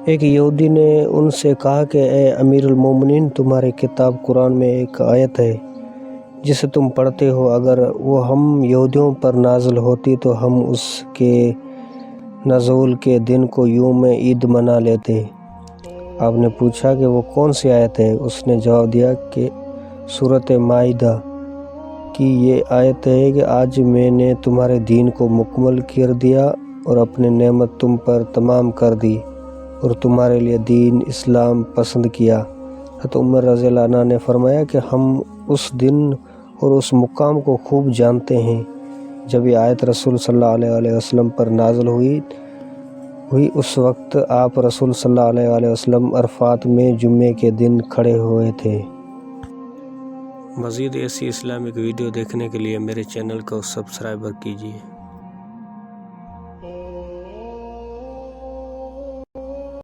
ایک یہودی نے ان سے کہا کہ اے امیر المومنین، تمہاری کتاب قرآن میں ایک آیت ہے جسے تم پڑھتے ہو، اگر وہ ہم یہودیوں پر نازل ہوتی تو ہم اس کے نزول کے دن کو یوم عید منا لیتے۔ آپ نے پوچھا کہ وہ کون سی آیت ہے؟ اس نے جواب دیا کہ سورۃ مائدہ کی یہ آیت ہے کہ آج میں نے تمہارے دین کو مکمل کر دیا اور اپنی نعمت تم پر تمام کر دی اور تمہارے لیے دین اسلام پسند کیا۔ حضرت عمر رضی اللہ عنہ نے فرمایا کہ ہم اس دن اور اس مقام کو خوب جانتے ہیں جب یہ آیت رسول صلی اللہ علیہ وسلم پر نازل ہوئی۔ اس وقت آپ رسول صلی اللہ علیہ وسلم عرفات میں جمعے کے دن کھڑے ہوئے تھے۔ مزید ایسی اسلامک ویڈیو دیکھنے کے لیے میرے چینل کو سبسکرائب کیجیے۔